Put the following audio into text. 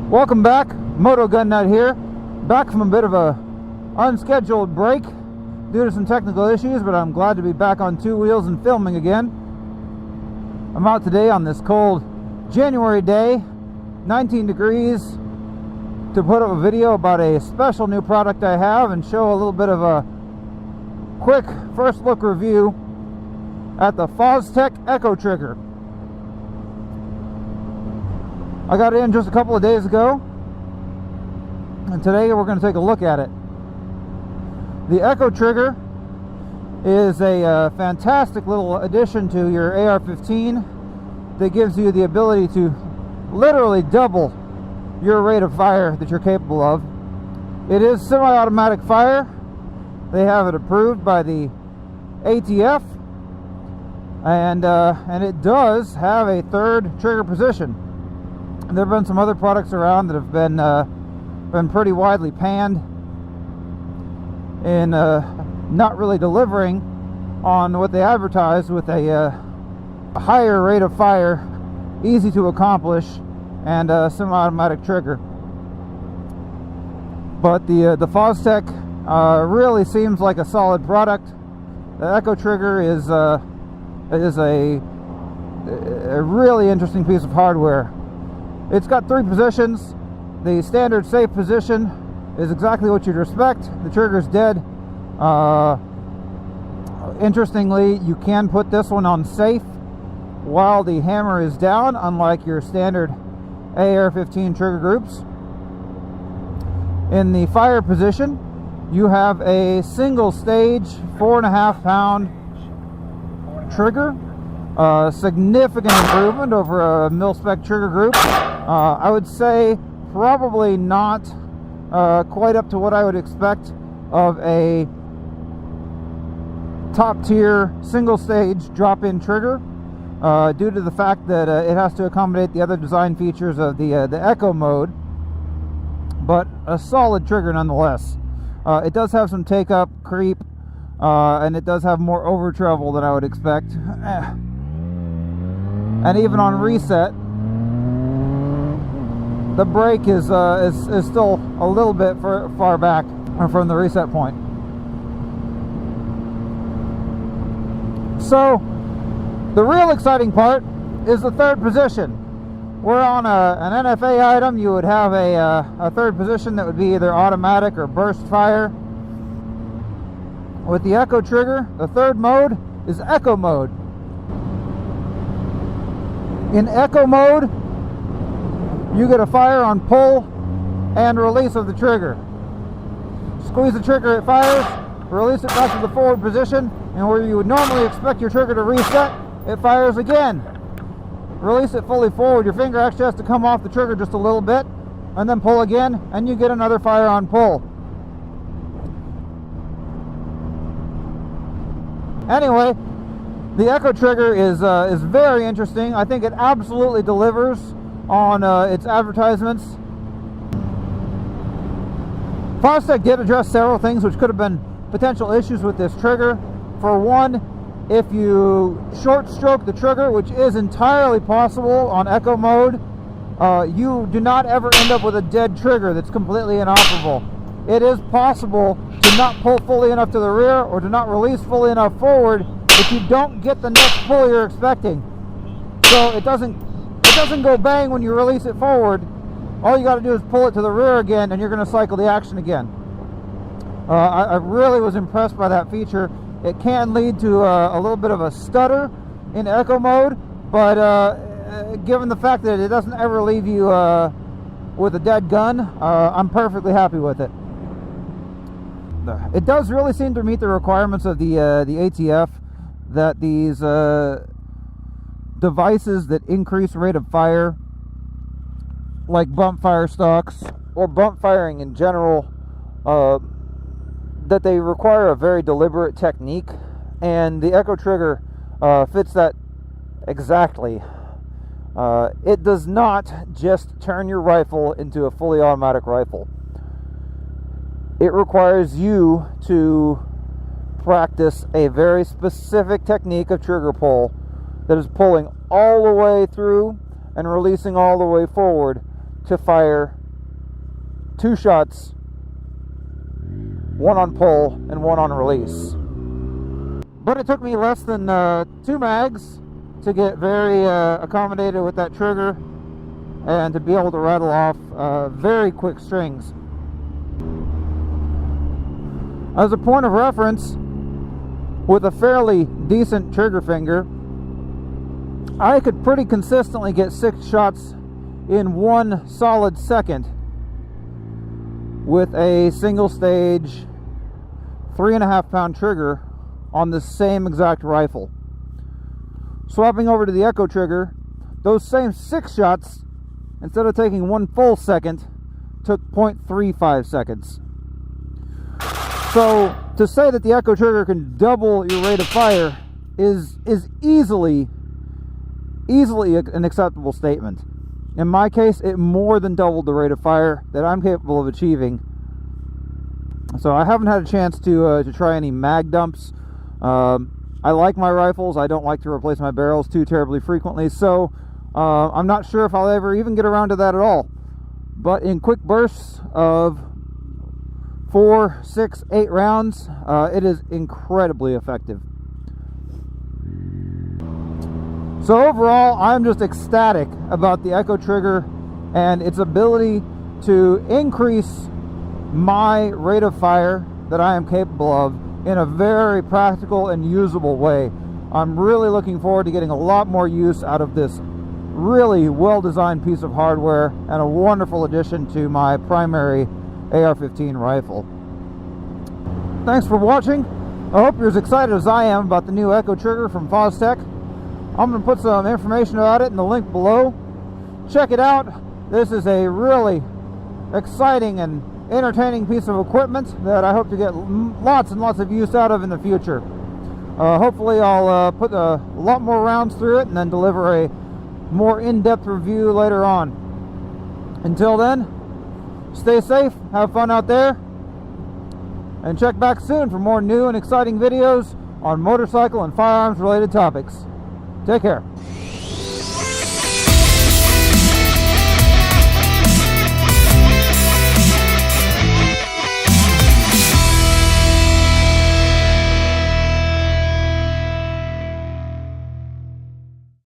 Welcome back, Moto Gun Nut here. Back from a bit of a unscheduled break due to some technical issues, but I'm glad to be back on two wheels and filming again. I'm out today on this cold January day, 19 degrees, to put up a video about a special new product I have and show a little bit of a quick first look review at the Fostech EchoTrigger. I got it in just a couple of days ago, and today we're going to take a look at it. The EchoTrigger is a fantastic little addition to your AR-15 that gives you the ability to literally double your rate of fire that you're capable of. It is semi-automatic fire. They have it approved by the ATF, and it does have a third trigger position. There have been some other products around that have been pretty widely panned in not really delivering on what they advertise, with a higher rate of fire, easy to accomplish, and a semi-automatic trigger. But the Fostech really seems like a solid product. The EchoTrigger is a really interesting piece of hardware. It's got three positions. The standard safe position is exactly what you'd expect. The trigger's dead. Interestingly, you can put this one on safe while the hammer is down, unlike your standard AR-15 trigger groups. In the fire position, you have a single stage 4.5 pound trigger. Significant improvement over a mil-spec trigger group. I would say probably not quite up to what I would expect of a top-tier single-stage drop-in trigger, due to the fact that it has to accommodate the other design features of the Echo mode, but a solid trigger nonetheless. It does have some take-up, creep, and it does have more over travel than I would expect. And even on reset, the brake is still a little bit far back from the reset point. So the real exciting part is the third position. We're on an NFA item. You would have a third position that would be either automatic or burst fire. With the EchoTrigger, the third mode is Echo mode. In Echo mode, you get a fire on pull and release of the trigger. Squeeze the trigger, it fires, release it back to the forward position, and where you would normally expect your trigger to reset, it fires again. Release it fully forward, your finger actually has to come off the trigger just a little bit, and then pull again, and you get another fire on pull. Anyway, the EchoTrigger is very interesting. I think it absolutely delivers on its advertisements. Fostech did address several things which could have been potential issues with this trigger. For one, if you short stroke the trigger, which is entirely possible on Echo mode, you do not ever end up with a dead trigger that's completely inoperable. It is possible to not pull fully enough to the rear or to not release fully enough forward if you don't get the next pull you're expecting. So it doesn't go bang when you release it forward. All you got to do is pull it to the rear again, and you're going to cycle the action again. I really was impressed by that feature. It can lead to a little bit of a stutter in Echo mode, but given the fact that it doesn't ever leave you with a dead gun, I'm perfectly happy with it. It does really seem to meet the requirements of the ATF, that these devices that increase rate of fire, like bump fire stocks or bump firing in general, that they require a very deliberate technique, and the EchoTrigger fits that exactly. It does not just turn your rifle into a fully automatic rifle. It requires you to practice a very specific technique of trigger pull that is pulling all the way through and releasing all the way forward to fire 2 shots, one on pull and one on release. But it took me less than 2 mags to get very accommodated with that trigger and to be able to rattle off very quick strings. As a point of reference, with a fairly decent trigger finger, I could pretty consistently get 6 shots in 1 solid second with a single stage 3.5 pound trigger on the same exact rifle. Swapping over to the EchoTrigger, those same 6 shots, instead of taking 1 full second, took 0.35 seconds. So to say that the EchoTrigger can double your rate of fire is easily an acceptable statement. In my case, it more than doubled the rate of fire that I'm capable of achieving. So I haven't had a chance to try any mag dumps. I like my rifles. I don't like to replace my barrels too terribly frequently, so I'm not sure if I'll ever even get around to that at all. But in quick bursts of 4, 6, 8 rounds, it is incredibly effective. So overall, I'm just ecstatic about the EchoTrigger and its ability to increase my rate of fire that I am capable of in a very practical and usable way. I'm really looking forward to getting a lot more use out of this really well-designed piece of hardware and a wonderful addition to my primary AR-15 rifle. Thanks for watching. I hope you're as excited as I am about the new EchoTrigger from Fostech. I'm going to put some information about it in the link below. Check it out. This is a really exciting and entertaining piece of equipment that I hope to get lots and lots of use out of in the future. Hopefully I'll put a lot more rounds through it and then deliver a more in-depth review later on. Until then, stay safe, have fun out there, and check back soon for more new and exciting videos on motorcycle and firearms related topics. Take care.